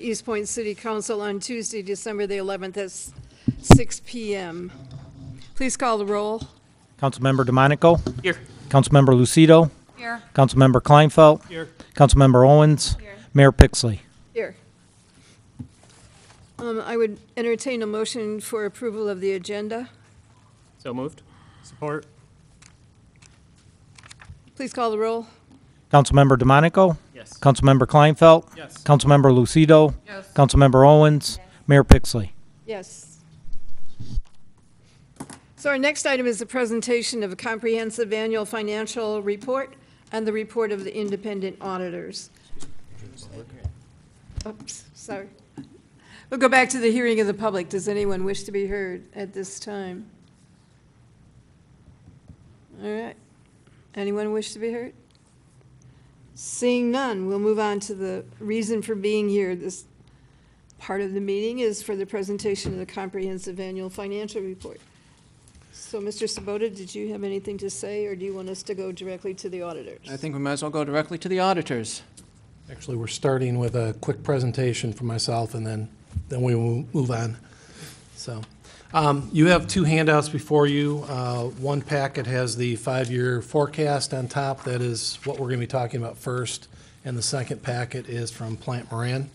the Eastpointe City Council on Tuesday, December the 11th at 6 p.m. Please call the roll. Councilmember DeMonico. Here. Councilmember Lucido. Here. Councilmember Kleinfeld. Here. Councilmember Owens. Here. Mayor Pixley. Here. I would entertain a motion for approval of the agenda. So moved. Support. Please call the roll. Councilmember DeMonico. Yes. Councilmember Kleinfeld. Yes. Councilmember Lucido. Yes. Councilmember Owens. Mayor Pixley. Yes. So our next item is the presentation of a comprehensive annual financial report and the report of the independent auditors. Oops, sorry. We'll go back to the hearing of the public. Does anyone wish to be heard at this time? All right. Anyone wish to be heard? Seeing none, we'll move on to the reason for being here. This part of the meeting is for the presentation of the comprehensive annual financial report. So, Mr. Sabota, did you have anything to say, or do you want us to go directly to the auditors? I think we might as well go directly to the auditors. Actually, we're starting with a quick presentation from myself, and then we will move on. So, you have two handouts before you. One packet has the 5-year forecast on top. That is what we're going to be talking about first. And the second packet is from Plant Moran.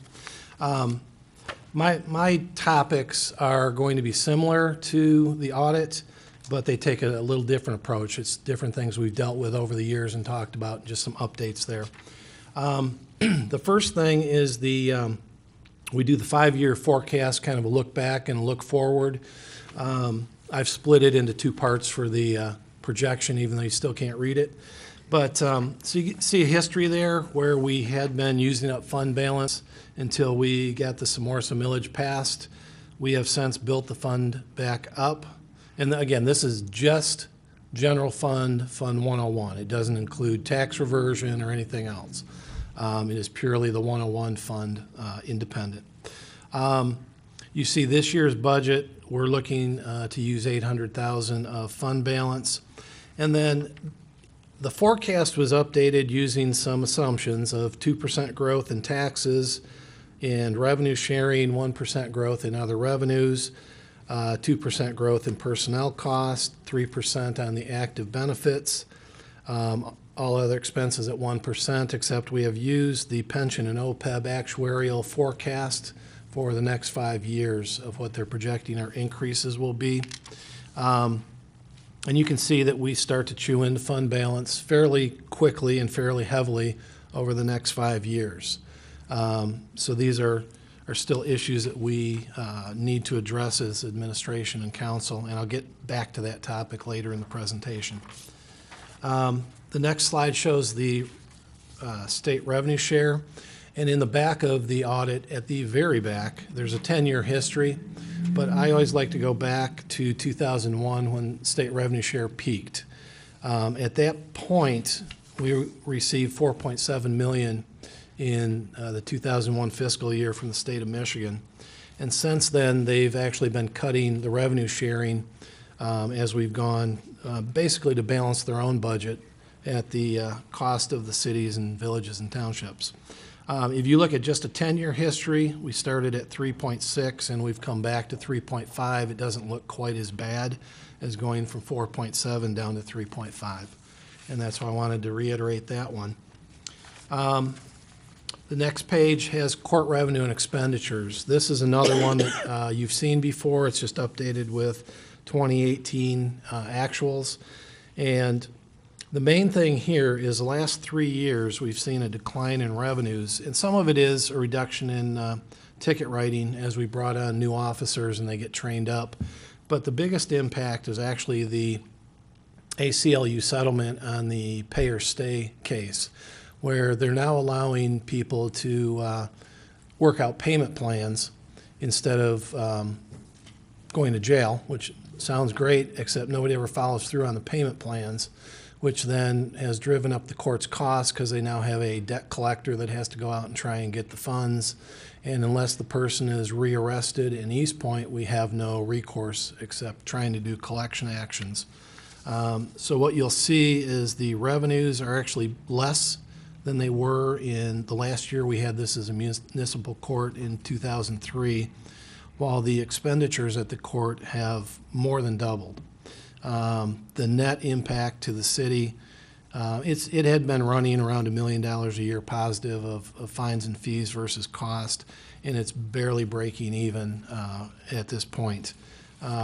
My topics are going to be similar to the audit, but they take a little different approach. It's different things we've dealt with over the years and talked about, just some updates there. The first thing is we do the 5-year forecast, kind of a look back and a look forward. I've split it into two parts for the projection, even though you still can't read it. But so you see a history there where we had been using up fund balance until we got the Samorsa millage passed. We have since built the fund back up. And again, this is just general fund, Fund 101. It doesn't include tax reversion or anything else. It is purely the 101 fund, independent. You see this year's budget, we're looking to use $800,000 of fund balance. And then the forecast was updated using some assumptions of 2% growth in taxes and revenue sharing, 1% growth in other revenues, 2% growth in personnel costs, 3% on the active benefits, all other expenses at 1%, except we have used the pension and OPEB actuarial forecast for the next 5 years of what they're projecting our increases will be. And you can see that we start to chew into fund balance fairly quickly and fairly heavily over the next 5 years. So these are still issues that we need to address as administration and council, and I'll get back to that topic later in the presentation. The next slide shows the state revenue share, and in the back of the audit, at the very back, there's a 10-year history, but I always like to go back to 2001 when state revenue share peaked. At that point, we received $4.7 million in the 2001 fiscal year from the state of Michigan. And since then, they've actually been cutting the revenue sharing as we've gone, basically to balance their own budget at the cost of the cities and villages and townships. If you look at just a 10-year history, we started at 3.6 and we've come back to 3.5. It doesn't look quite as bad as going from 4.7 down to 3.5. And that's why I wanted to reiterate that one. The next page has court revenue and expenditures. This is another one that you've seen before. It's just updated with 2018 actuals. And the main thing here is the last 3 years we've seen a decline in revenues, and some of it is a reduction in ticket writing as we brought on new officers and they get trained up. But the biggest impact is actually the ACLU settlement on the pay or stay case, where they're now allowing people to work out payment plans instead of going to jail, which sounds great, except nobody ever follows through on the payment plans, which then has driven up the court's costs because they now have a debt collector that has to go out and try and get the funds. And unless the person is rearrested in Eastpointe, we have no recourse except trying to do collection actions. So what you'll see is the revenues are actually less than they were in the last year we had this as a municipal court in 2003, while the expenditures at the court have more than doubled. The net impact to the city, it had been running around $1 million a year positive of fines and fees versus cost, and it's barely breaking even at this point,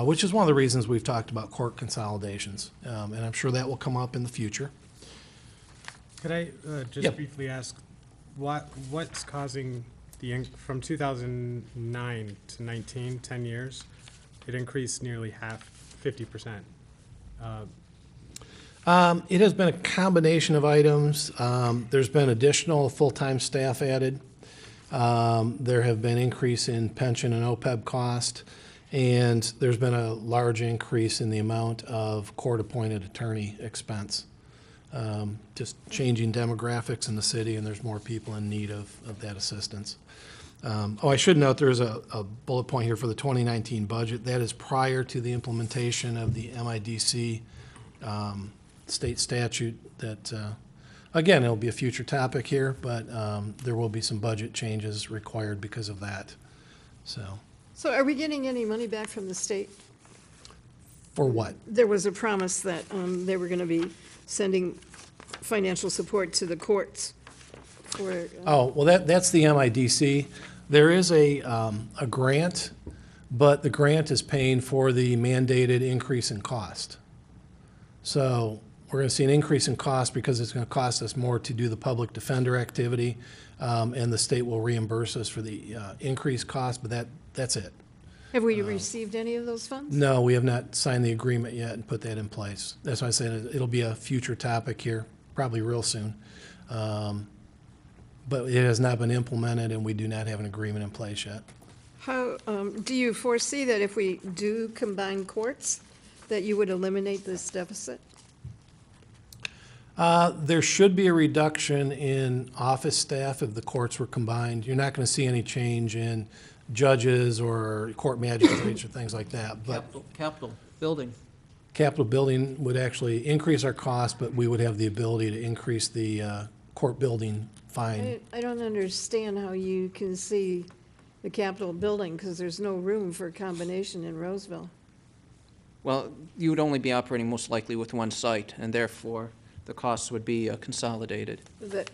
which is one of the reasons we've talked about court consolidations. And I'm sure that will come up in the future. Could I just Yep. briefly ask, what's causing from 2009 to 19, 10 years, it increased nearly half, 50%? It has been a combination of items. There's been additional full-time staff added. There have been increase in pension and OPEB cost, and there's been a large increase in the amount of court-appointed attorney expense. Just changing demographics in the city, and there's more people in need of that assistance. I should note there's a bullet point here for the 2019 budget. That is prior to the implementation of the MIDC state statute that, again, it'll be a future topic here, but there will be some budget changes required because of that. So, So are we getting any money back from the state? for what? There was a promise that they were going to be sending financial support to the courts for, Oh, well, that's the MIDC. There is a grant, but the grant is paying for the mandated increase in cost. So we're going to see an increase in cost because it's going to cost us more to do the public defender activity, and the state will reimburse us for the increased cost, but that's it. have we received any of those funds? No, we have not signed the agreement yet and put that in place. That's why I said it'll be a future topic here, probably real soon. But it has not been implemented, and we do not have an agreement in place yet. How, do you foresee that if we do combine courts, that you would eliminate this deficit? There should be a reduction in office staff if the courts were combined. You're not going to see any change in judges or court magistrates or things like that. But Capital building. capital building would actually increase our cost, but we would have the ability to increase the court building fine. I don't understand how you can see the Capitol building, because there's no room for a combination in Roseville. Well, you would only be operating most likely with one site, and therefore the costs would be consolidated. That,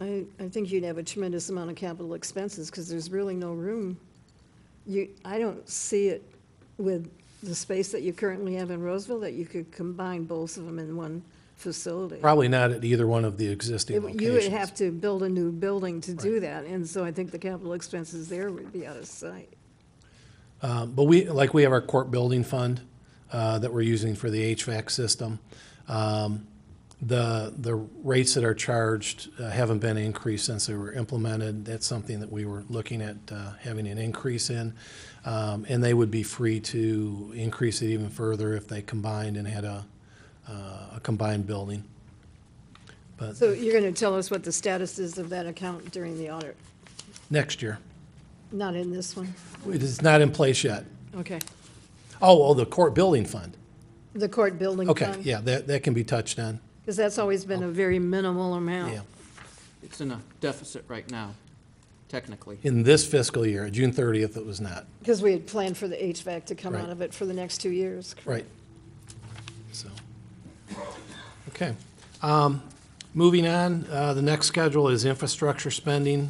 I think you'd have a tremendous amount of capital expenses, because there's really no room. I don't see it with the space that you currently have in Roseville, that you could combine both of them in one facility. Probably not at either one of the existing locations. You would have to build a new building to do that, and so I think the capital expenses there would be out of sight. But we have our court building fund that we're using for the HVAC system. The rates that are charged haven't been increased since they were implemented. That's something that we were looking at having an increase in. And they would be free to increase it even further if they combined and had a combined building. But So you're going to tell us what the status is of that account during the audit? next year. Not in this one? It is not in place yet. Okay. Oh, the court building fund. The court building Okay, fund? yeah, that can be touched on. Because that's always been a very minimal amount. Yeah. It's in a deficit right now, technically. In this fiscal year, June 30th, it was not. Because we had planned for the HVAC to come Right. out of it for the next 2 years. Right. So, okay. Moving on, the next schedule is infrastructure spending.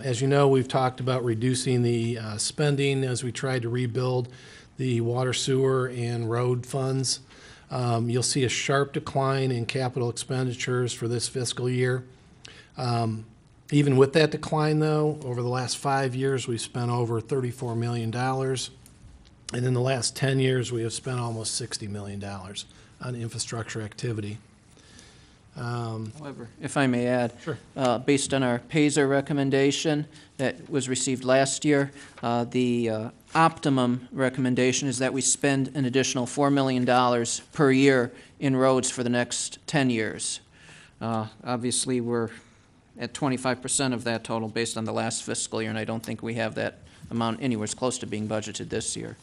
As you know, we've talked about reducing the spending as we tried to rebuild the water, sewer, and road funds. You'll see a sharp decline in capital expenditures for this fiscal year. Even with that decline, though, over the last 5 years, we've spent over $34 million. And in the last 10 years, we have spent almost $60 million on infrastructure activity. However, if I may add. Sure. Based on our PASER recommendation that was received last year, the optimum recommendation is that we spend an additional $4 million per year in roads for the next 10 years. Obviously, we're at 25% of that total based on the last fiscal year, and I don't think we have that amount anywhere close to being budgeted this year.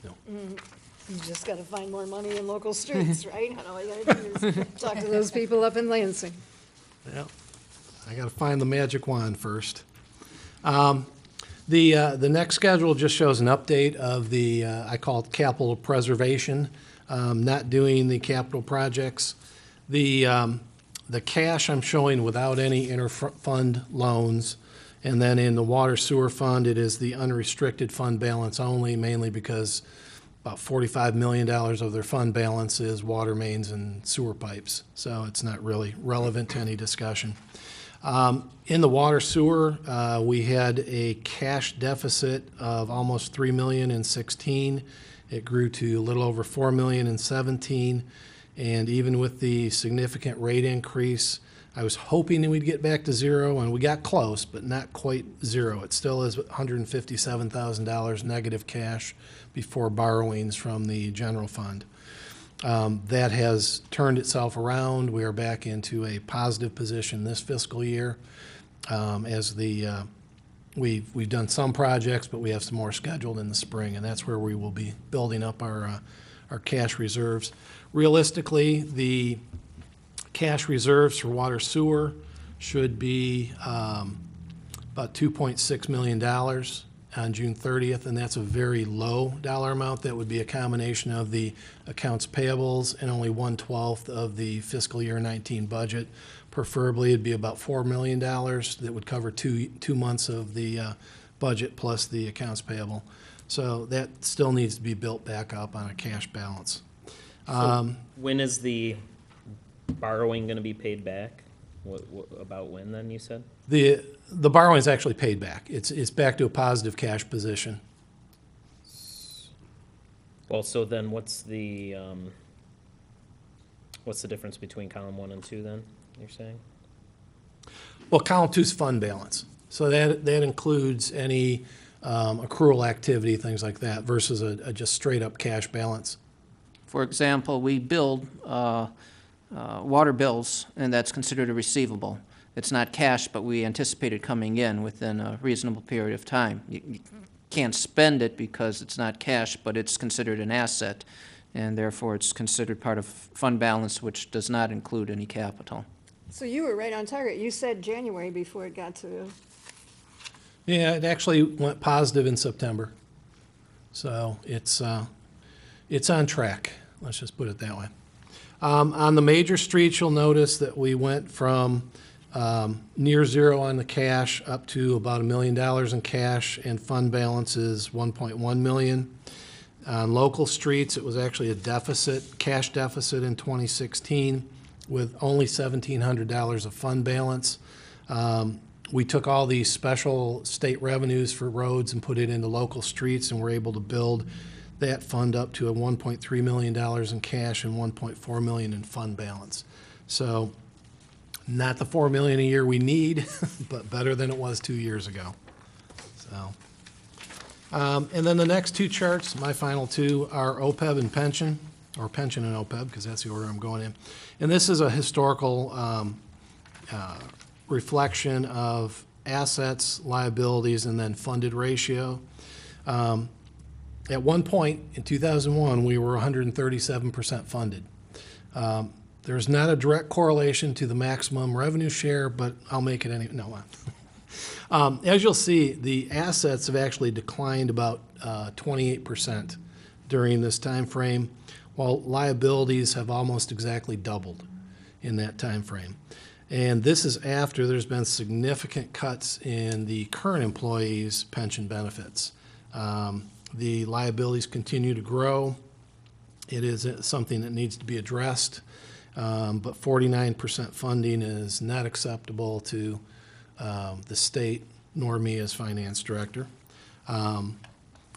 You just got to find more money in local streets, right? And all you got to do is talk to those people up in Lansing. Yeah, I gotta find the magic wand first. The next schedule just shows an update of the, I call it capital preservation, not doing the capital projects. The cash I'm showing without any interfund loans, and then in the water sewer fund, it is the unrestricted fund balance only, mainly because about $45 million of their fund balance is water mains and sewer pipes, so it's not really relevant to any discussion. In the water sewer, we had a cash deficit of almost $3 million in 16. It grew to a little over $4 million in 17. And even with the significant rate increase, I was hoping that we'd get back to zero, and we got close, but not quite zero. It still is $157,000 negative cash before borrowings from the general fund. That has turned itself around. We are back into a positive position this fiscal year. We've done some projects, but we have some more scheduled in the spring, and that's where we will be building up our cash reserves. Realistically, the cash reserves for water sewer should be about $2.6 million on June 30th, and that's a very low dollar amount. That would be a combination of the accounts payables and only 1/12 of the fiscal year 19 budget. Preferably, it'd be about $4 million that would cover two months of the budget plus the accounts payable. So that still needs to be built back up on a cash balance. When is the borrowing going to be paid back? What about when then, you said? The borrowing is actually paid back. It's back to a positive cash position. Well, so then what's the difference between column 1 and 2 then, you're saying? Well, column 2 is fund balance. So that includes any accrual activity, things like that, versus a just straight up cash balance. For example, we build water bills, and that's considered a receivable. It's not cash, but we anticipate it coming in within a reasonable period of time. You can't spend it because it's not cash, but it's considered an asset, and therefore it's considered part of fund balance, which does not include any capital. So you were right on target. You said January before it got to, Yeah, it actually went positive in September. So it's on track. Let's just put it that way. On the major streets, you'll notice that we went from near zero on the cash up to about $1 million in cash, and fund balance is $1.1 million. On local streets, it was actually a deficit, cash deficit in 2016 with only $1,700 of fund balance. We took all these special state revenues for roads and put it into local streets, and we're able to build that fund up to a $1.3 million in cash and $1.4 million in fund balance. So not the $4 million a year we need, but better than it was 2 years ago. So, and then the next two charts, my final two, are OPEB and pension, or pension and OPEB, because that's the order I'm going in. And this is a historical reflection of assets, liabilities, and then funded ratio. At one point in 2001, we were 137% funded. There's not a direct correlation to the maximum revenue share, but I'll make it anyway. No. As you'll see, the assets have actually declined about 28% during this time frame, while liabilities have almost exactly doubled in that time frame. And this is after there's been significant cuts in the current employees' pension benefits. The liabilities continue to grow. It is something that needs to be addressed, but 49% funding is not acceptable to the state nor me as finance director. And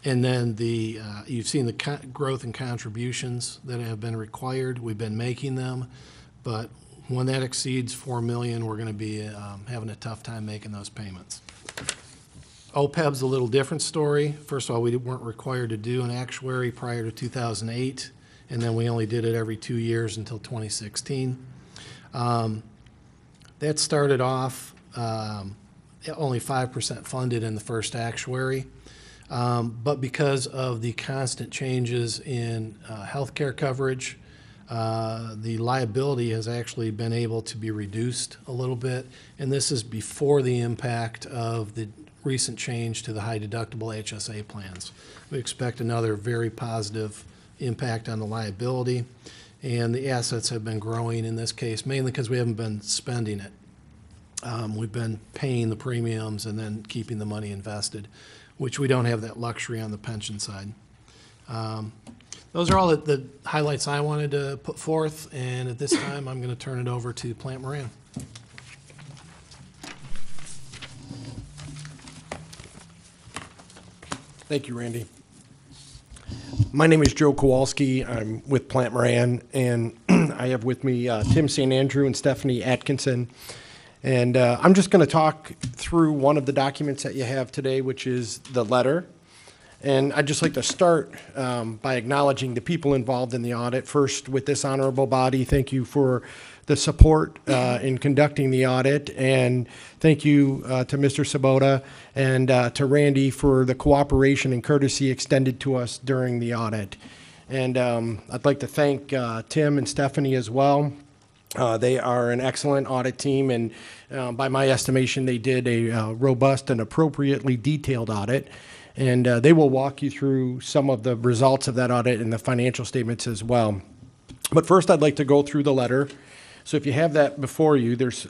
then you've seen the growth in contributions that have been required. We've been making them, but when that exceeds $4 million, we're going to be having a tough time making those payments. OPEB's a little different story. First of all, we weren't required to do an actuary prior to 2008, and then we only did it every 2 years until 2016. That started off only 5% funded in the first actuary, but because of the constant changes in healthcare coverage, The liability has actually been able to be reduced a little bit, and this is before the impact of the recent change to the high deductible HSA plans. We expect another very positive impact on the liability, and the assets have been growing in this case, mainly because we haven't been spending it. We've been paying the premiums and then keeping the money invested, which we don't have that luxury on the pension side. Those are all the highlights I wanted to put forth, and at this time, I'm going to turn it over to Plant Moran. Thank you, Randy. My name is Joe Kowalski. I'm with Plant Moran, and I have with me Tim St. Andrew and Stephanie Atkinson. And I'm just going to talk through one of the documents that you have today, which is the letter. And I'd just like to start by acknowledging the people involved in the audit. First, with this honorable body, thank you for the support in conducting the audit. And thank you to Mr. Sabota and to Randy for the cooperation and courtesy extended to us during the audit. And I'd like to thank Tim and Stephanie as well. They are an excellent audit team, and by my estimation, they did a robust and appropriately detailed audit. And they will walk you through some of the results of that audit and the financial statements as well. But first, I'd like to go through the letter. So if you have that before you, there's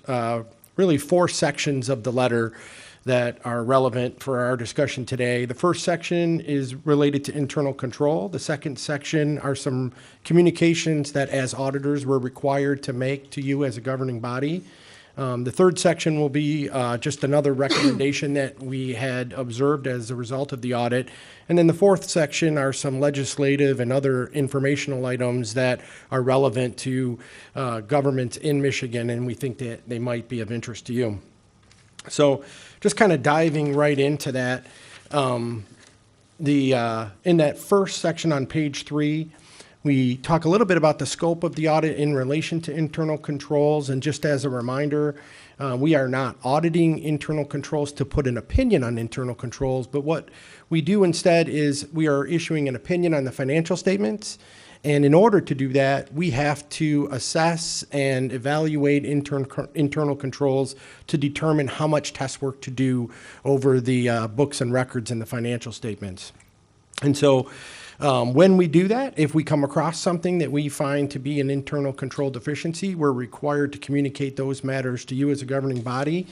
really 4 sections of the letter that are relevant for our discussion today. The first section is related to internal control. The second section are some communications that as auditors we're required to make to you as a governing body. The third section will be just another recommendation that we had observed as a result of the audit. And then the fourth section are some legislative and other informational items that are relevant to government in Michigan, and we think that they might be of interest to you. So just kind of diving right into that, in that first section on page 3, we talk a little bit about the scope of the audit in relation to internal controls. And just as a reminder, we are not auditing internal controls to put an opinion on internal controls, but what we do instead is we are issuing an opinion on the financial statements. And in order to do that, we have to assess and evaluate internal controls to determine how much test work to do over the books and records in the financial statements. And so when we do that, if we come across something that we find to be an internal control deficiency, we're required to communicate those matters to you as a governing body.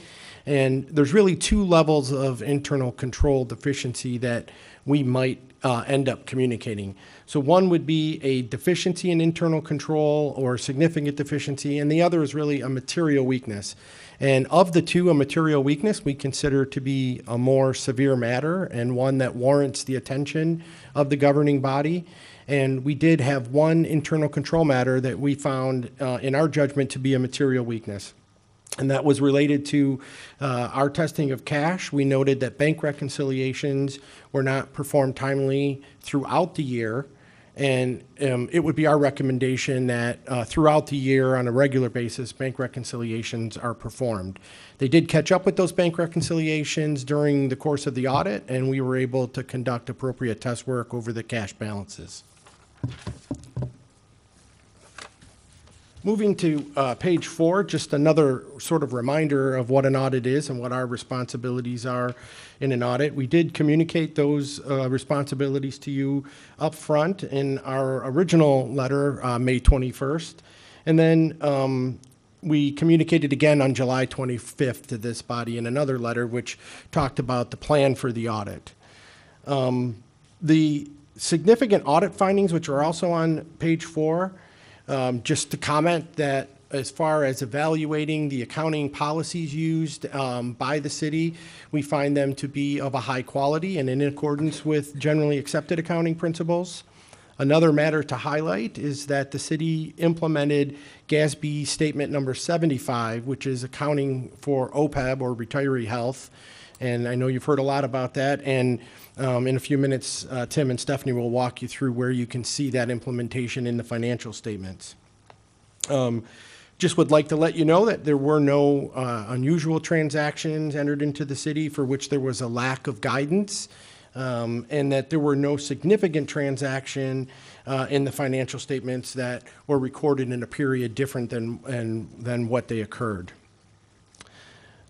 And there's really 2 levels of internal control deficiency that we might end up communicating. So one would be a deficiency in internal control or significant deficiency, and the other is really a material weakness. And of the 2, a material weakness we consider to be a more severe matter and one that warrants the attention of the governing body. And we did have one internal control matter that we found in our judgment to be a material weakness. And that was related to our testing of cash. We noted that bank reconciliations were not performed timely throughout the year. And it would be our recommendation that throughout the year on a regular basis, bank reconciliations are performed. They did catch up with those bank reconciliations during the course of the audit, and we were able to conduct appropriate test work over the cash balances. Moving to page 4, just another sort of reminder of what an audit is and what our responsibilities are in an audit. We did communicate those responsibilities to you up front in our original letter, May 21st. And then we communicated again on July 25th to this body in another letter, which talked about the plan for the audit. The significant audit findings, which are also on page 4, just to comment that as far as evaluating the accounting policies used by the city, we find them to be of a high quality and in accordance with generally accepted accounting principles. Another matter to highlight is that the city implemented GASB statement number 75, which is accounting for OPEB or retiree health. And I know you've heard a lot about that. And in a few minutes, Tim and Stephanie will walk you through where you can see that implementation in the financial statements. Just would like to let you know that there were no unusual transactions entered into the city for which there was a lack of guidance and that there were no significant transaction in the financial statements that were recorded in a period different than what they occurred.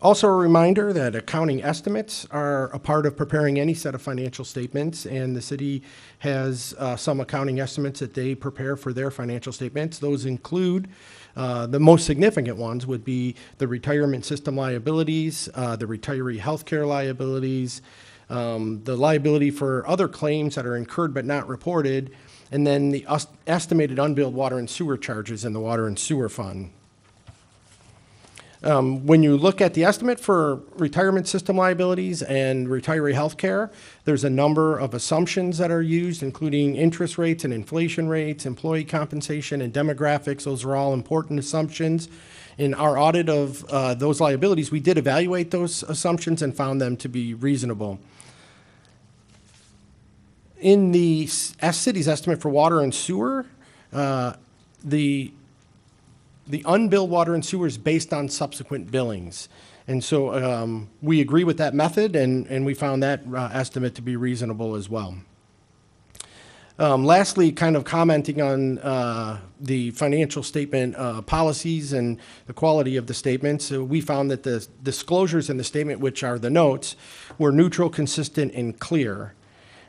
Also, a reminder that accounting estimates are a part of preparing any set of financial statements, and the city has some accounting estimates that they prepare for their financial statements. Those include, the most significant ones would be the retirement system liabilities, the retiree healthcare liabilities, the liability for other claims that are incurred but not reported, and then the estimated unbilled water and sewer charges in the water and sewer fund. When you look at the estimate for retirement system liabilities and retiree health care, there's a number of assumptions that are used, including interest rates and inflation rates, employee compensation, and demographics. Those are all important assumptions. In our audit of those liabilities, we did evaluate those assumptions and found them to be reasonable. In the city's estimate for water and sewer, the unbilled water and sewer is based on subsequent billings. And so we agree with that method, and we found that estimate to be reasonable as well. Lastly, kind of commenting on the financial statement policies and the quality of the statements, we found that the disclosures in the statement, which are the notes, were neutral, consistent, and clear.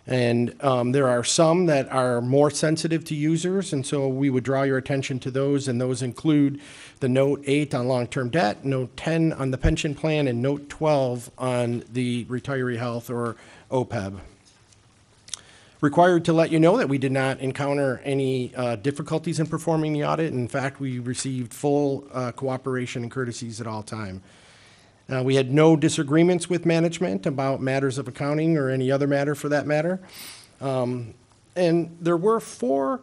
And there are some that are more sensitive to users, and so we would draw your attention to those, and those include the Note 8 on long-term debt, Note 10 on the pension plan, and Note 12 on the retiree health or OPEB. Required to let you know that we did not encounter any difficulties in performing the audit. In fact, we received full cooperation and courtesies at all time. We had no disagreements with management about matters of accounting or any other matter for that matter. And there were 4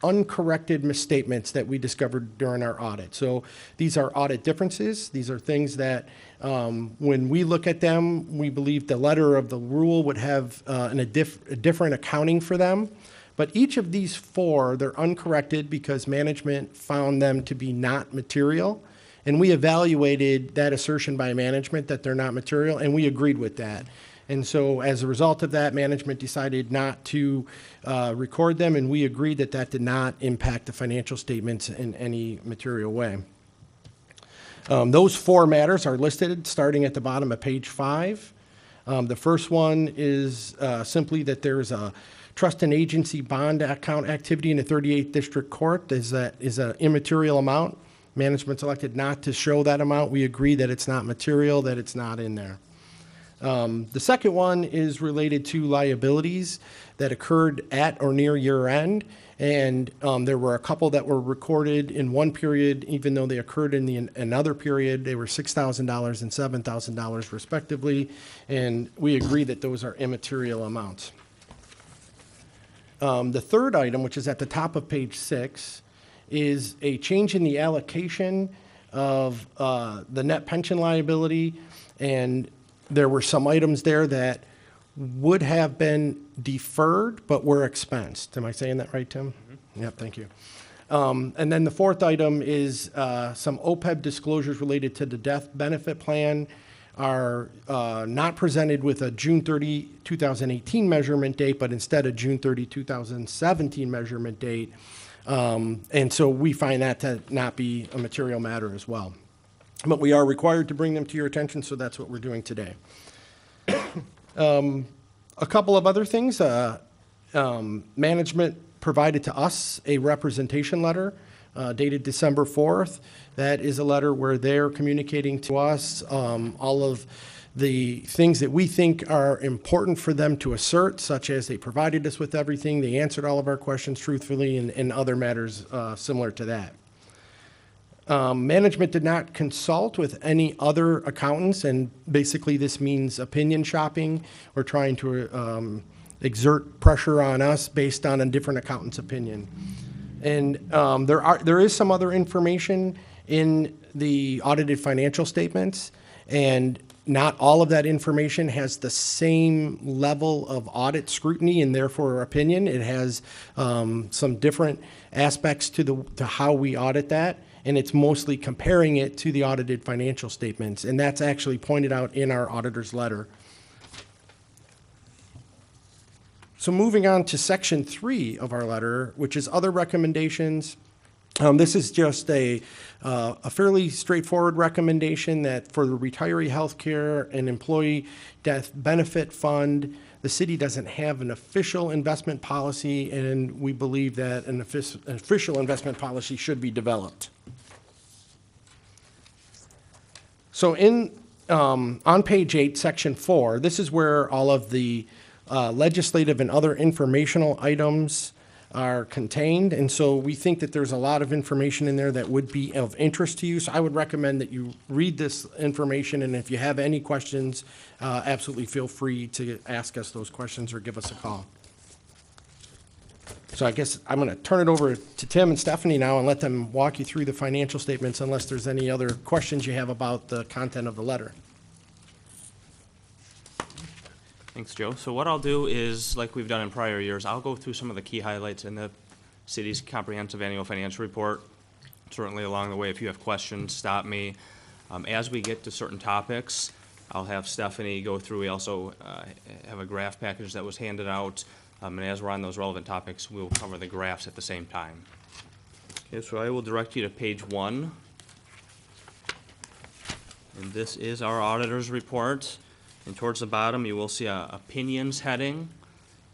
uncorrected misstatements that we discovered during our audit. So these are audit differences. These are things that when we look at them, we believe the letter of the rule would have a different accounting for them. But each of these 4, they're uncorrected because management found them to be not material. And we evaluated that assertion by management that they're not material, and we agreed with that. And so as a result of that, management decided not to record them, and we agreed that that did not impact the financial statements in any material way. Those 4 matters are listed starting at the bottom of page 5. The first one is simply that there's a trust and agency bond account activity in the 38th District Court is an immaterial amount. Management elected not to show that amount. We agree that it's not material, that it's not in there. The second one is related to liabilities that occurred at or near year end. And there were a couple that were recorded in one period, even though they occurred in another period. They were $6,000 and $7,000 respectively. And we agree that those are immaterial amounts. The third item, which is at the top of page 6, is a change in the allocation of the net pension liability, and there were some items there that would have been deferred but were expensed. Am I saying that right, Tim? Mm-hmm. Yep, thank you. And then the fourth item is some OPEB disclosures related to the death benefit plan are not presented with a June 30, 2018 measurement date, but instead a June 30, 2017 measurement date. And so we find that to not be a material matter as well. But we are required to bring them to your attention, so that's what we're doing today. A couple of other things. Management provided to us a representation letter dated December 4th. That is a letter where they're communicating to us all of the things that we think are important for them to assert, such as they provided us with everything, they answered all of our questions truthfully, and other matters similar to that. Management did not consult with any other accountants, and basically this means opinion shopping or trying to exert pressure on us based on a different accountant's opinion. And there is some other information in the audited financial statements, and not all of that information has the same level of audit scrutiny and therefore opinion. It has some different aspects to how we audit that, and it's mostly comparing it to the audited financial statements, and that's actually pointed out in our auditor's letter. So moving on to section 3 of our letter, which is other recommendations. This is just a fairly straightforward recommendation that for the retiree healthcare and employee death benefit fund, the city doesn't have an official investment policy, and we believe that an official investment policy should be developed. So on page 8, section 4, this is where all of the legislative and other informational items are contained. And so we think that there's a lot of information in there that would be of interest to you. So I would recommend that you read this information, and if you have any questions, absolutely feel free to ask us those questions or give us a call. So I guess I'm going to turn it over to Tim and Stephanie now and let them walk you through the financial statements unless there's any other questions you have about the content of the letter. Thanks, Joe. So what I'll do is, like we've done in prior years, I'll go through some of the key highlights in the city's comprehensive annual financial report. Certainly along the way, if you have questions, stop me. As we get to certain topics, I'll have Stephanie go through. We also have a graph package that was handed out. And as we're on those relevant topics, we'll cover the graphs at the same time. Okay, so I will direct you to page 1. And this is our auditor's report. And towards the bottom, you will see a opinions heading.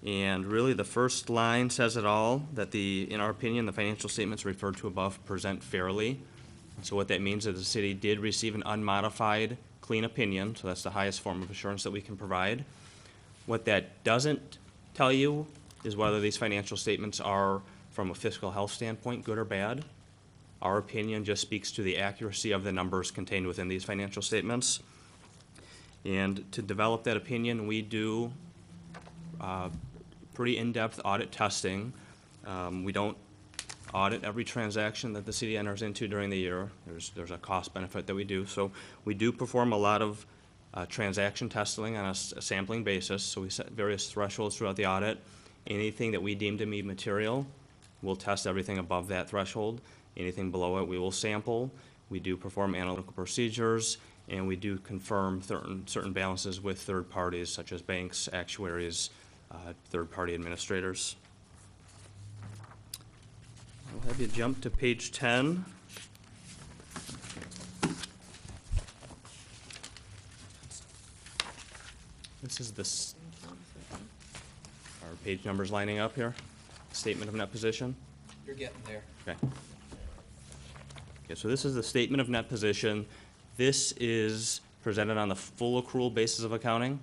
And really, the first line says it all, that in our opinion, the financial statements referred to above present fairly. And so what that means is the city did receive an unmodified, clean opinion. So that's the highest form of assurance that we can provide. What that doesn't tell you is whether these financial statements are, from a fiscal health standpoint, good or bad. Our opinion just speaks to the accuracy of the numbers contained within these financial statements. And to develop that opinion, we do pretty in-depth audit testing. We don't audit every transaction that the city enters into during the year. There's a cost benefit that we do. So we do perform a lot of transaction testing on a sampling basis. So we set various thresholds throughout the audit. Anything that we deem to be material, we'll test everything above that threshold. Anything below it, we will sample. We do perform analytical procedures, and we do confirm certain balances with third parties, such as banks, actuaries, third-party administrators. I'll have you jump to page 10. This is our page numbers lining up here. Statement of net position. You're getting there. Okay. Okay, so this is the statement of net position. This is presented on the full accrual basis of accounting.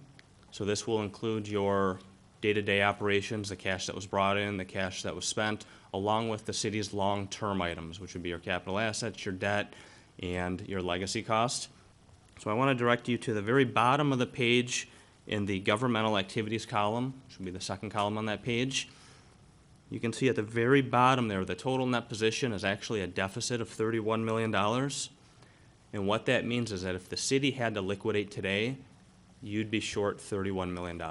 So this will include your day-to-day operations, the cash that was brought in, the cash that was spent, along with the city's long-term items, which would be your capital assets, your debt, and your legacy cost. So I want to direct you to the very bottom of the page in the governmental activities column, which would be the second column on that page. You can see at the very bottom there, the total net position is actually a deficit of $31 million. And what that means is that if the city had to liquidate today, you'd be short $31 million.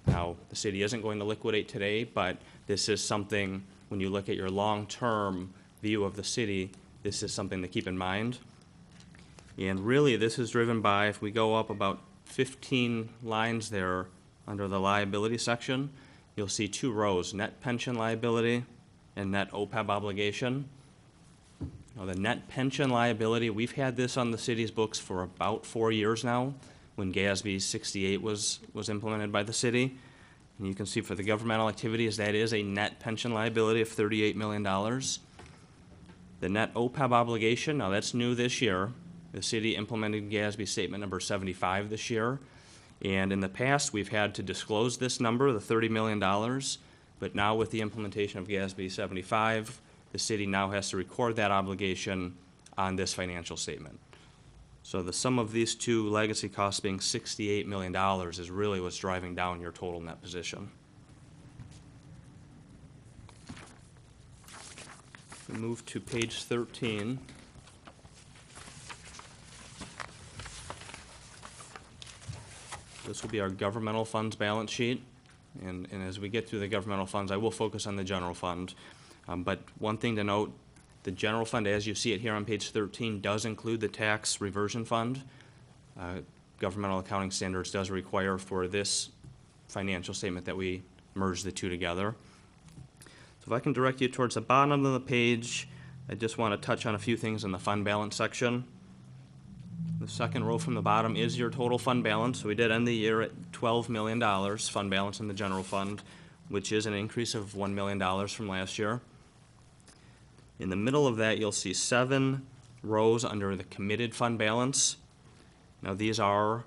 Now, the city isn't going to liquidate today, but this is something, when you look at your long-term view of the city, this is something to keep in mind. And really, this is driven by, if we go up about 15 lines there under the liability section, you'll see 2 rows, net pension liability and net OPEB obligation. Now, the net pension liability, we've had this on the city's books for about 4 years now, when GASB 68 was implemented by the city. And you can see for the governmental activities, that is a net pension liability of $38 million. The net OPEB obligation, now that's new this year. The city implemented GASB statement number 75 this year. And in the past, we've had to disclose this number, the $30 million. But now with the implementation of GASB 75, the city now has to record that obligation on this financial statement. So the sum of these two legacy costs being $68 million is really what's driving down your total net position. We move to page 13. This will be our governmental funds balance sheet. And as we get through the governmental funds, I will focus on the general fund. But one thing to note, the general fund, as you see it here on page 13, does include the tax reversion fund. Governmental accounting standards does require for this financial statement that we merge the two together. So if I can direct you towards the bottom of the page, I just want to touch on a few things in the fund balance section. The second row from the bottom is your total fund balance. So we did end the year at $12 million fund balance in the general fund, which is an increase of $1 million from last year. In the middle of that, you'll see 7 rows under the committed fund balance. Now, these are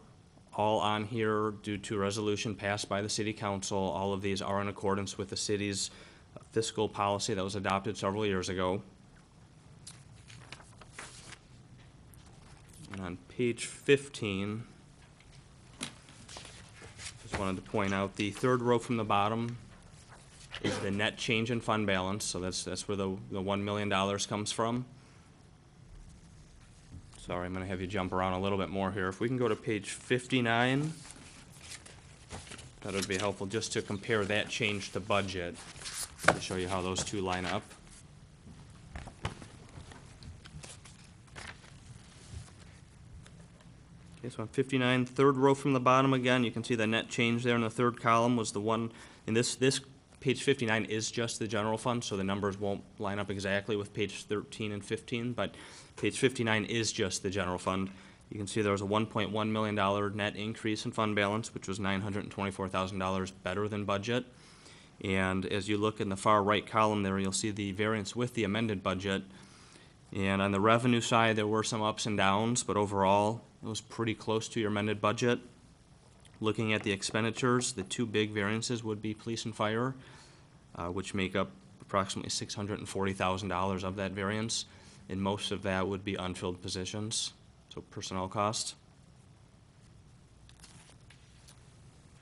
all on here due to a resolution passed by the city council. All of these are in accordance with the city's fiscal policy that was adopted several years ago. And on page 15, just wanted to point out the third row from the bottom is the net change in fund balance. So that's where the $1 million comes from. Sorry, I'm going to have you jump around a little bit more here. If we can go to page 59, that would be helpful just to compare that change to budget to show you how those two line up. Okay, so on 59, third row from the bottom again, you can see the net change there in the third column was the one, and this page 59 is just the general fund, so the numbers won't line up exactly with page 13 and 15, but page 59 is just the general fund. You can see there was a $1.1 million net increase in fund balance, which was $924,000 better than budget. And as you look in the far right column there, you'll see the variance with the amended budget. And on the revenue side, there were some ups and downs, but overall, it was pretty close to your amended budget. Looking at the expenditures, the two big variances would be police and fire, which make up approximately $640,000 of that variance, and most of that would be unfilled positions, so personnel costs.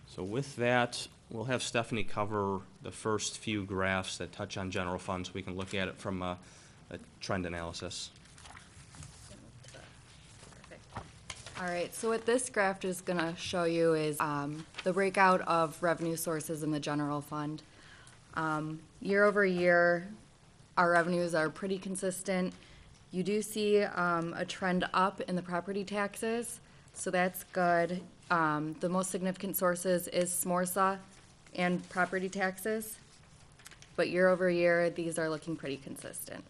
So with that, we'll have Stephanie cover the first few graphs that touch on general funds. We can look at it from a trend analysis. All right, so what this graph is going to show you is the breakout of revenue sources in the general fund. Year over year, our revenues are pretty consistent. You do see a trend up in the property taxes, so that's good. The most significant sources is SMORSA and property taxes, but year over year, these are looking pretty consistent.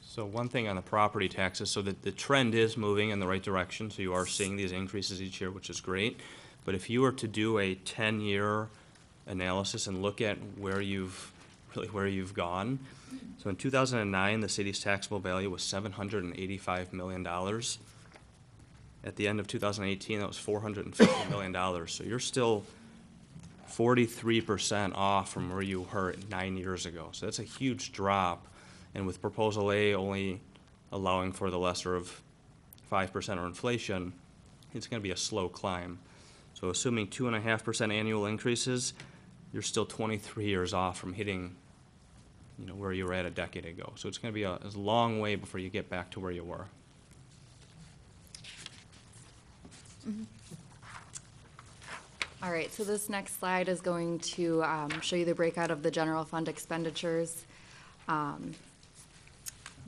So one thing on the property taxes, so that the trend is moving in the right direction, so you are seeing these increases each year, which is great. But if you were to do a 10-year analysis and look at where you've gone, so in 2009, the city's taxable value was $785 million. At the end of 2018, that was $450 million. So you're still 43% off from where you were 9 years ago. So that's a huge drop. And with Proposal A only allowing for the lesser of 5% or inflation, it's going to be a slow climb. So assuming 2.5% annual increases, you're still 23 years off from hitting, where you were at a decade ago. So it's going to be a long way before you get back to where you were. Mm-hmm. All right, so this next slide is going to show you the breakout of the general fund expenditures.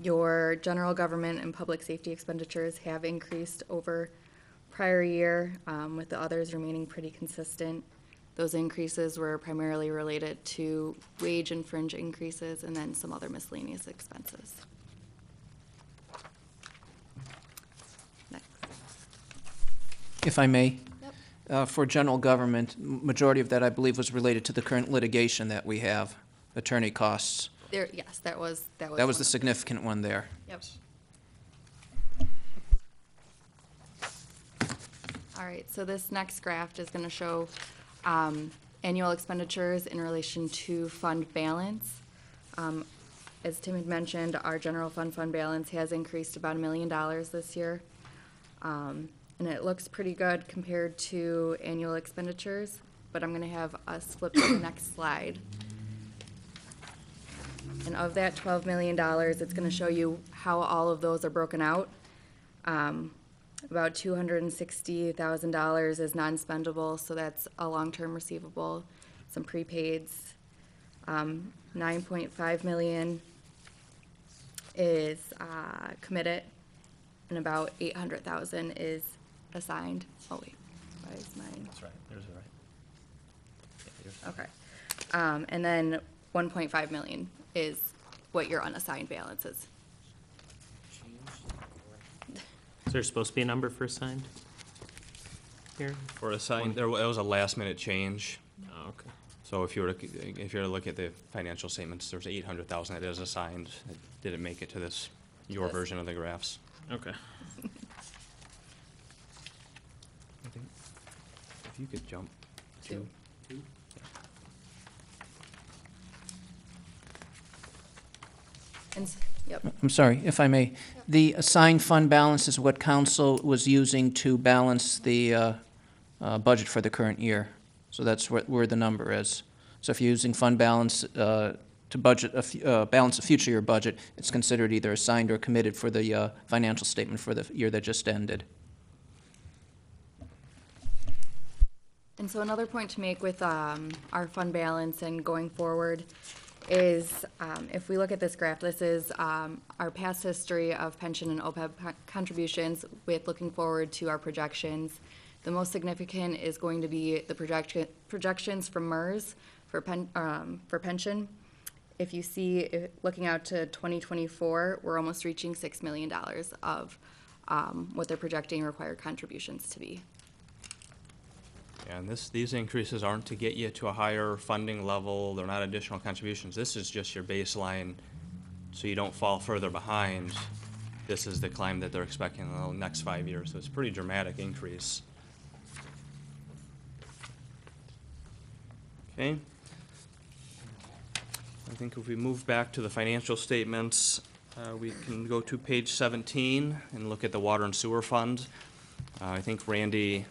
Your general government and public safety expenditures have increased over prior year, with the others remaining pretty consistent. Those increases were primarily related to wage and fringe increases and then some other miscellaneous expenses. Next. If I may, Yep. for general government, majority of that, I believe, was related to the current litigation that we have, attorney costs. Yes, that was That was one the of them. significant one there. Yep. All right, so this next graph is going to show annual expenditures in relation to fund balance. As Tim had mentioned, our general fund balance has increased about $1 million this year. And it looks pretty good compared to annual expenditures, but I'm going to have us flip to the next slide. And of that $12 million, it's going to show you how all of those are broken out. About $260,000 is non-spendable, so that's a long-term receivable, some prepaids. 9.5 million is committed, and about 800,000 is assigned. Oh wait, why is mine? That's right, there's a right. Yeah, yours. Okay. And then 1.5 million is what your unassigned balance is. Is there supposed to be a number for assigned? Here? For assigned, it was a last minute change. Oh, okay. So if you were to look at the financial statements, there's 800,000 that is assigned. It didn't make it to your This. version of the graphs. Okay. I think if you could jump Two. to. And, yep. I'm sorry, if I may. The assigned fund balance is what council was using to balance the budget for the current year. So that's where the number is. So if you're using fund balance to budget, balance a future year budget, it's considered either assigned or committed for the financial statement for the year that just ended. And so another point to make with our fund balance and going forward is, if we look at this graph, this is our past history of pension and OPEB contributions with looking forward to our projections. The most significant is going to be the projections from MERS for pension. If you see, looking out to 2024, we're almost reaching $6 million of what they're projecting required contributions to be. And these increases aren't to get you to a higher funding level. They're not additional contributions. This is just your baseline, so you don't fall further behind. This is the climb that they're expecting in the next 5 years. So it's a pretty dramatic increase. Okay. I think if we move back to the financial statements, we can go to page 17 and look at the water and sewer fund. I think Randy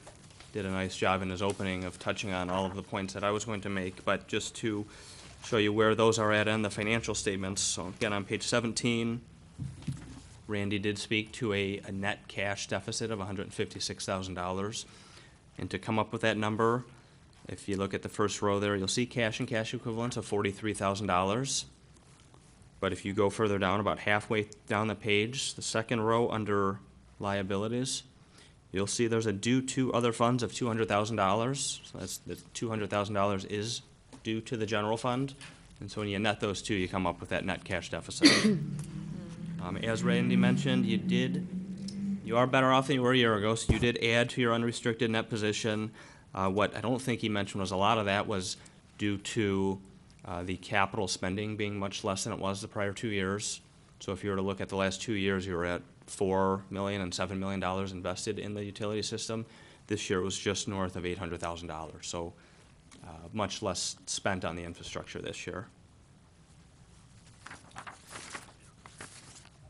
did a nice job in his opening of touching on all of the points that I was going to make, but just to show you where those are at in the financial statements. So again, on page 17, Randy did speak to a net cash deficit of $156,000. And to come up with that number, if you look at the first row there, you'll see cash and cash equivalents of $43,000. But if you go further down, about halfway down the page, the second row under liabilities, you'll see there's a due to other funds of $200,000. So that's the $200,000 is due to the general fund. And so when you net those two, you come up with that net cash deficit. As Randy mentioned, you are better off than you were a year ago, so you did add to your unrestricted net position. What I don't think he mentioned was a lot of that was due to the capital spending being much less than it was the prior 2 years. So if you were to look at the last 2 years, you were at $4 million and $7 million invested in the utility system. This year it was just north of $800,000. So much less spent on the infrastructure this year.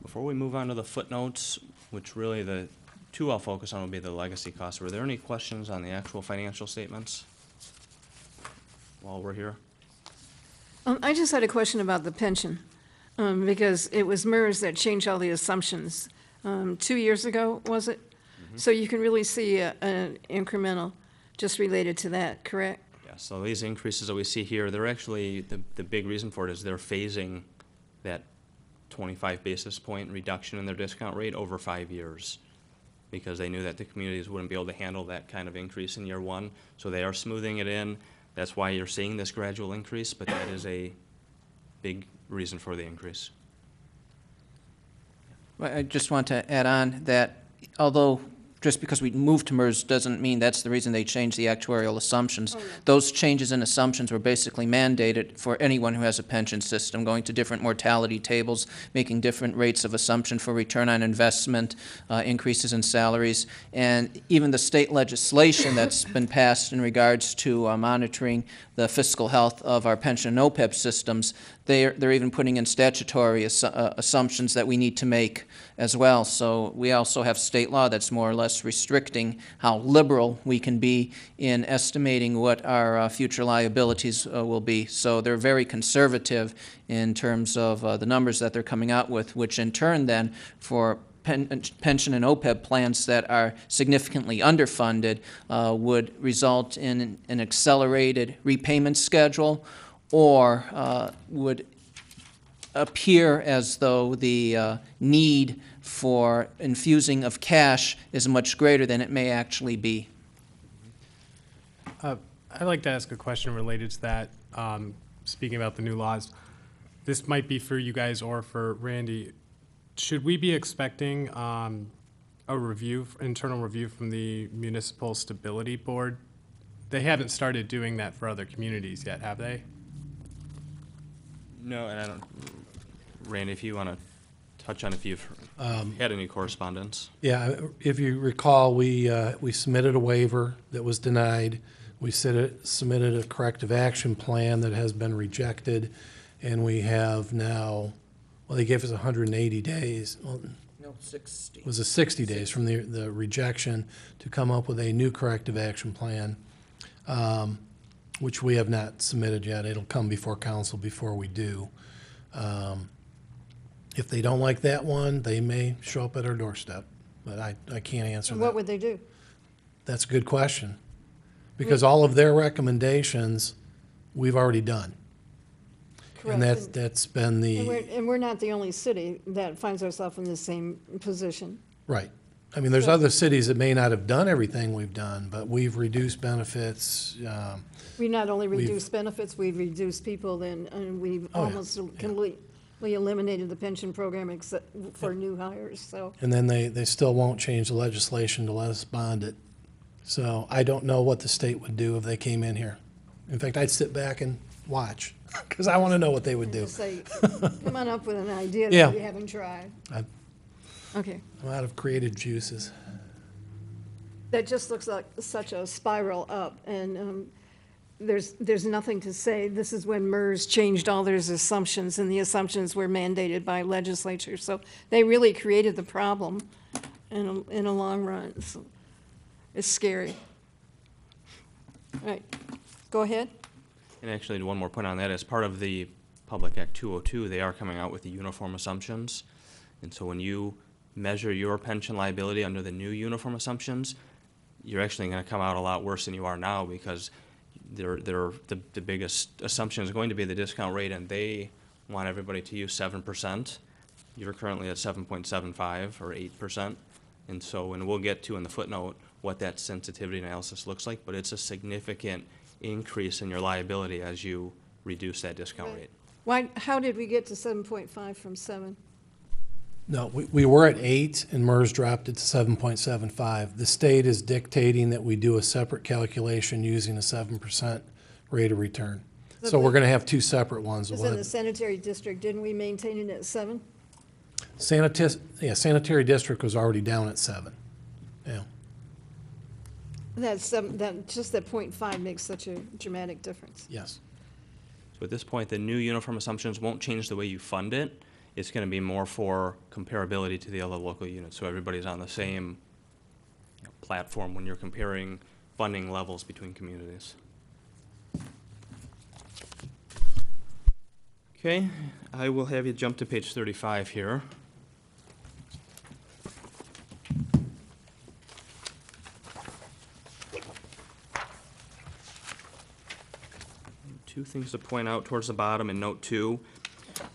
Before we move on to the footnotes, which really the two I'll focus on will be the legacy costs. Were there any questions on the actual financial statements while we're here? I just had a question about the pension, because it was MERS that changed all the assumptions 2 years ago, was it? Mm-hmm. So you can really see an incremental just related to that, correct? Yeah, so these increases that we see here, they're actually, the big reason for it is they're phasing that 25 basis point reduction in their discount rate over 5 years, because they knew that the communities wouldn't be able to handle that kind of increase in year one. So they are smoothing it in. That's why you're seeing this gradual increase, but that is a big reason for the increase. Well, I just want to add on that although just because we moved to MERS doesn't mean that's the reason they changed the actuarial assumptions. Those changes in assumptions were basically mandated for anyone who has a pension system, going to different mortality tables, making different rates of assumption for return on investment, increases in salaries, and even the state legislation that's been passed in regards to monitoring the fiscal health of our pension and OPEB systems. They're even putting in statutory assumptions that we need to make as well. So we also have state law that's more or less restricting how liberal we can be in estimating what our future liabilities will be. So they're very conservative in terms of the numbers that they're coming out with, which in turn then for pension and OPEB plans that are significantly underfunded would result in an accelerated repayment schedule, or would appear as though the need for infusing of cash is much greater than it may actually be. I'd like to ask a question related to that. Speaking about the new laws, this might be for you guys or for Randy. Should we be expecting a review, internal review from the Municipal Stability Board? They haven't started doing that for other communities yet, have they? No, and I don't, Randy, if you want to touch on if you've had any correspondence. Yeah, if you recall, we submitted a waiver that was denied. We submitted a corrective action plan that has been rejected, and we have now, well, they gave us 180 days. Well, No, 60. it was a 60 days from the rejection to come up with a new corrective action plan, which we have not submitted yet. It'll come before council before we do. If they don't like that one, they may show up at our doorstep, but I can't answer And what that. would they do? That's a good question. Because all of their recommendations, we've already done. And Correct. that's been And we're not the only city that finds ourselves in the same position. right. I mean, there's other cities that may not have done everything we've done, but we've reduced benefits. We not only We've- reduce benefits, we've reduced people, and we've Oh, yeah, almost completely eliminated the pension program except for new hires, so. And then they still won't change the legislation to let us bond it. So I don't know what the state would do if they came in here. In fact, I'd sit back and watch, because I want to know what they would do. Just say, come on up with an idea Yeah. that we haven't tried. I'm Okay. out of creative juices. That just looks like such a spiral up, and there's nothing to say. This is when MERS changed all their assumptions, and the assumptions were mandated by legislature. So they really created the problem in a long run. So it's scary. All right, go ahead. And actually, one more point on that, as part of the Public Act 202, they are coming out with the uniform assumptions. And so when you measure your pension liability under the new uniform assumptions, you're actually going to come out a lot worse than you are now, because the biggest assumption is going to be the discount rate, and they want everybody to use 7%. You're currently at 7.75 or 8%. And so, and we'll get to in the footnote what that sensitivity analysis looks like, but it's a significant increase in your liability as you reduce that discount rate. How did we get to 7.5 from 7? No, we were at 8, and MERS dropped it to 7.75. The state is dictating that we do a separate calculation using a 7% rate of return. So we're going to have two separate ones. Because in the sanitary district, didn't we maintain it at 7? Sanitary district was already down at 7. Yeah. Just that 0.5 makes such a dramatic difference. Yes. So at this point, the new uniform assumptions won't change the way you fund it. It's going to be more for comparability to the other local units, so everybody's on the same platform when you're comparing funding levels between communities. Okay, I will have you jump to page 35 here. Two things to point out towards the bottom in note 2.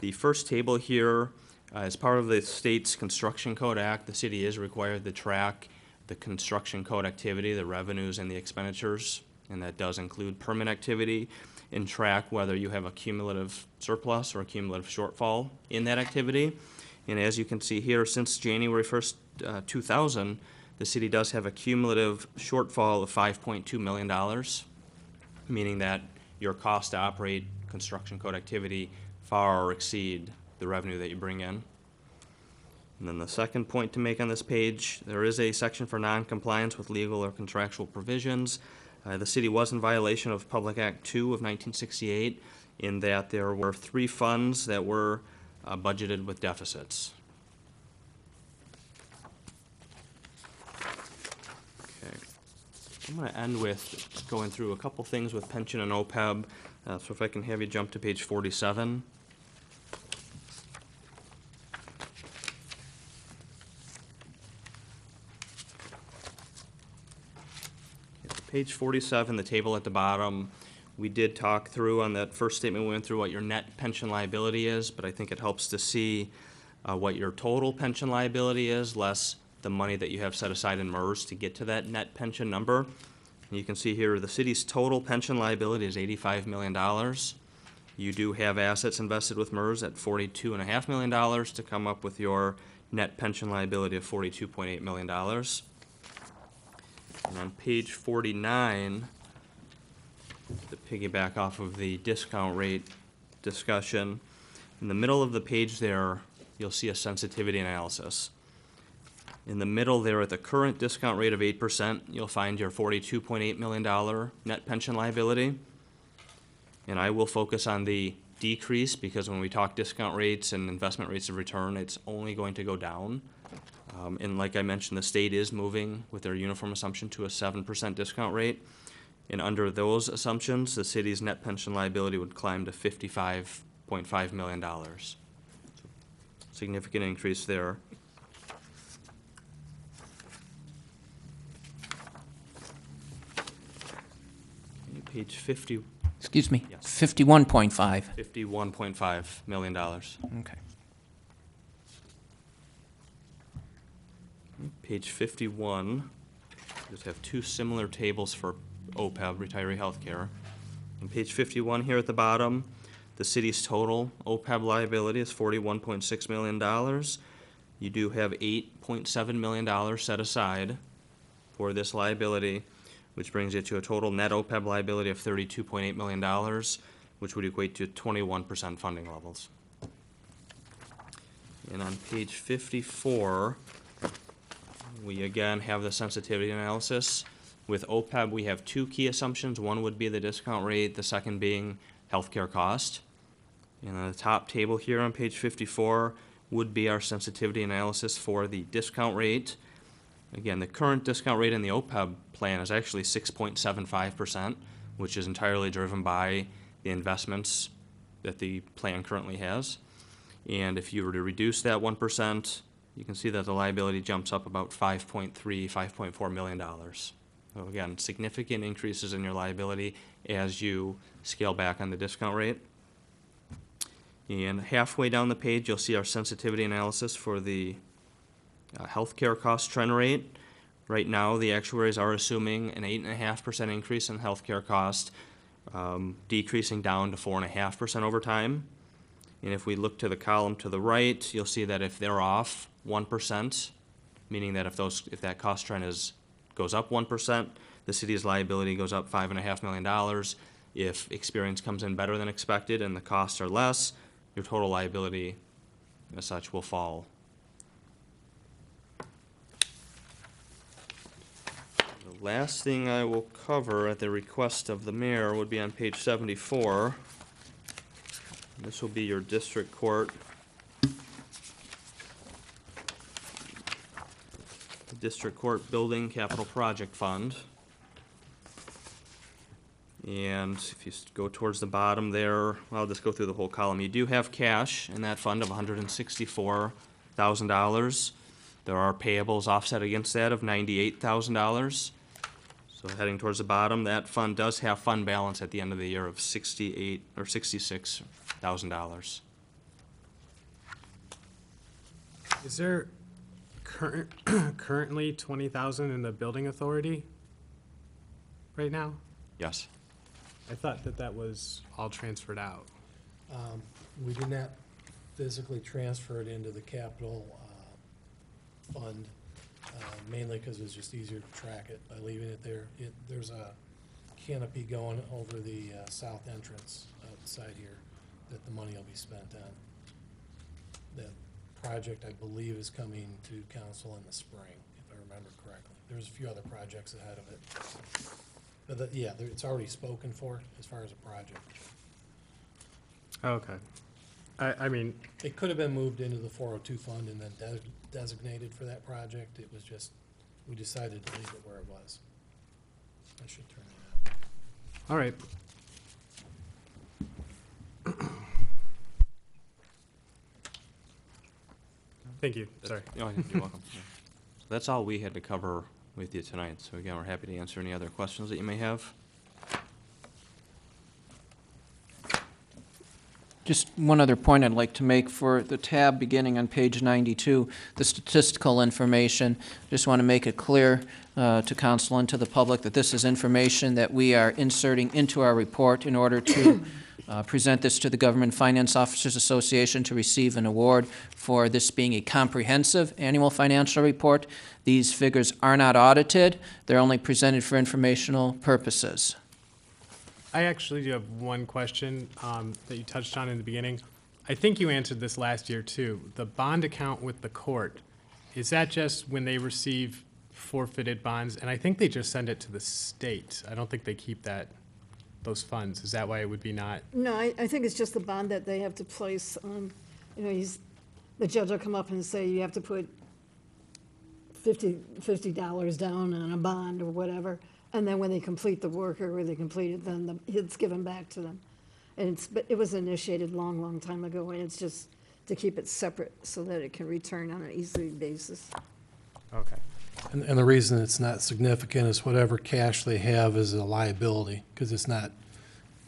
The first table here, as part of the state's Construction Code Act, the city is required to track the construction code activity, the revenues and the expenditures, and that does include permit activity, and track whether you have a cumulative surplus or a cumulative shortfall in that activity. And as you can see here, since January 1st, 2000, the city does have a cumulative shortfall of $5.2 million, meaning that your cost to operate construction code activity far exceed the revenue that you bring in. And then the second point to make on this page, there is a section for non-compliance with legal or contractual provisions. The city was in violation of Public Act 2 of 1968 in that there were 3 funds that were budgeted with deficits. Okay. I'm going to end with going through a couple things with pension and OPEB. So if I can have you jump to page 47. Page 47, the table at the bottom, we did talk through on that first statement, we went through what your net pension liability is, but I think it helps to see what your total pension liability is, less the money that you have set aside in MERS to get to that net pension number. You can see here, the city's total pension liability is $85 million. You do have assets invested with MERS at $42.5 million to come up with your net pension liability of $42.8 million. And on page 49, to piggyback off of the discount rate discussion, in the middle of the page there, you'll see a sensitivity analysis. In the middle there, at the current discount rate of 8%, you'll find your $42.8 million net pension liability. And I will focus on the decrease, because when we talk discount rates and investment rates of return, it's only going to go down. And like I mentioned, the state is moving with their uniform assumption to a 7% discount rate. And under those assumptions, the city's net pension liability would climb to $55.5 million. Significant increase there. Page 50, Excuse me, Yes. 51.5. $51.5 million. Okay. Page 51, just have two similar tables for OPEB, retiree healthcare. On page 51 here at the bottom, the city's total OPEB liability is $41.6 million. You do have $8.7 million set aside for this liability, which brings you to a total net OPEB liability of $32.8 million, which would equate to 21% funding levels. And on page 54, we again have the sensitivity analysis. With OPEB, we have two key assumptions. One would be the discount rate, the second being healthcare cost. And on the top table here on page 54 would be our sensitivity analysis for the discount rate. Again, the current discount rate in the OPEB plan is actually 6.75%, which is entirely driven by the investments that the plan currently has. And if you were to reduce that 1%, you can see that the liability jumps up about $5.4 million. So again, significant increases in your liability as you scale back on the discount rate. And halfway down the page, you'll see our sensitivity analysis for the healthcare cost trend rate. Right now, the actuaries are assuming an 8.5% increase in healthcare cost, decreasing down to 4.5% over time. And if we look to the column to the right, you'll see that if they're off 1%, meaning that if that cost trend goes up 1%, the city's liability goes up $5.5 million. If experience comes in better than expected and the costs are less, your total liability as such will fall. The last thing I will cover at the request of the mayor would be on page 74. This will be your district court. The District Court Building Capital Project Fund. And if you go towards the bottom there, I'll just go through the whole column. You do have cash in that fund of $164,000. There are payables offset against that of $98,000. So heading towards the bottom, that fund does have fund balance at the end of the year of $66,000. Is there currently 20,000 in the building authority right now? Yes. I thought that was all transferred out. We did not physically transfer it into the capital fund, mainly because it's just easier to track it by leaving it there. There's a canopy going over the south entrance outside here that the money will be spent on. That project, I believe, is coming to council in the spring, if I remember correctly. There's a few other projects ahead of it. But yeah, it's already spoken for as far as a project. Okay. I mean, It could have been moved into the 402 fund and then designated for that project. It was just, we decided to leave it where it was. I should turn it up. all right. Thank you, sorry. Oh, you're welcome. Yeah. So that's all we had to cover with you tonight. So again, we're happy to answer any other questions that you may have. Just one other point I'd like to make for the tab beginning on page 92, the statistical information. Just want to make it clear to council and to the public that this is information that we are inserting into our report in order to present this to the Government Finance Officers Association to receive an award for this being a comprehensive annual financial report. These figures are not audited. They're only presented for informational purposes. I actually do have one question that you touched on in the beginning. I think you answered this last year too. The bond account with the court, is that just when they receive forfeited bonds? And I think they just send it to the state. I don't think they keep those funds. Is that why it would be not? No, I think it's just the bond that they have to place on, the judge will come up and say, you have to put $50 down on a bond or whatever. And then when they complete the work or when they complete it, then it's given back to them. And it was initiated long time ago, and it's just to keep it separate so that it can return on an easy basis. Okay. And the reason it's not significant is whatever cash they have is a liability, because it's not,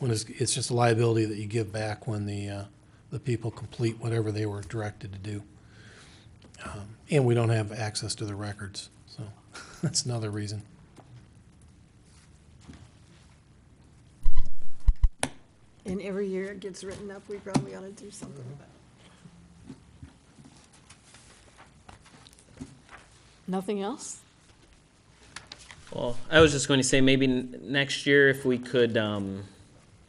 it's just a liability that you give back when the people complete whatever they were directed to do. And we don't have access to the records, so that's another reason. And every year it gets written up, we probably ought to do something about it. Nothing else? Well, I was just going to say maybe next year if we could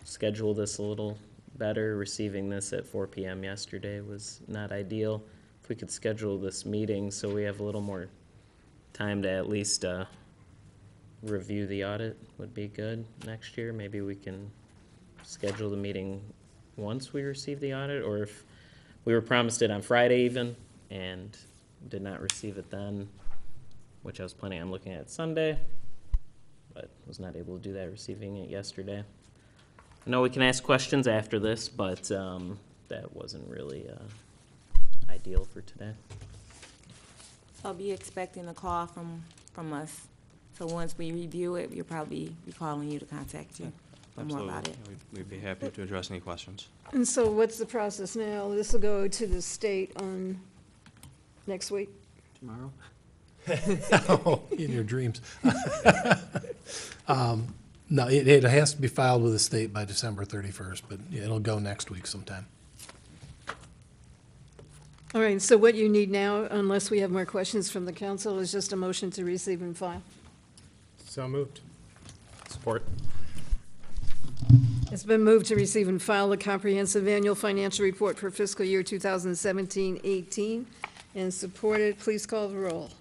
schedule this a little better. Receiving this at 4 p.m. yesterday was not ideal. If we could schedule this meeting so we have a little more time to at least review the audit would be good next year. Maybe we can schedule the meeting once we receive the audit, or if we were promised it on Friday even and did not receive it then, which I was planning on looking at Sunday, but was not able to do that, receiving it yesterday. I know we can ask questions after this, but that wasn't really ideal for today. I'll be expecting a call from us. So once we review it, we'll probably be calling you to contact you for more about it. We'd be happy to address any questions. And so what's the process now? This will go to the state on next week? Tomorrow? Oh, in your dreams. No, it has to be filed with the state by December 31st, but yeah, it'll go next week sometime. All right, so what you need now, unless we have more questions from the council, is just a motion to receive and file. So moved. Support. It's been moved to receive and file the comprehensive annual financial report for fiscal year 2017-18 and supported. Please call the roll.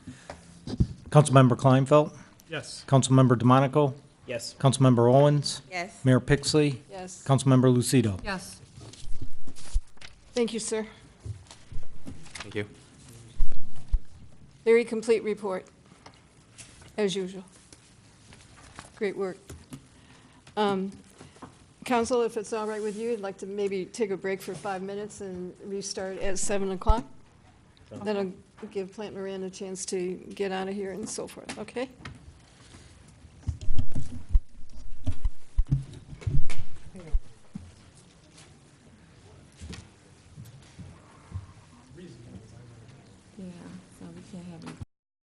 Councilmember Kleinfeld, Yes. Councilmember DeMonico, Yes. Councilmember Owens, Yes. Mayor Pixley, Yes. Councilmember Lucido. Yes. Thank you, sir. Thank you. Very complete report, as usual. Great work. Council, if it's all right with you, I'd like to maybe take a break for 5 minutes and restart at 7 o'clock. That'll give Plant Moran a chance to get out of here and so forth, okay?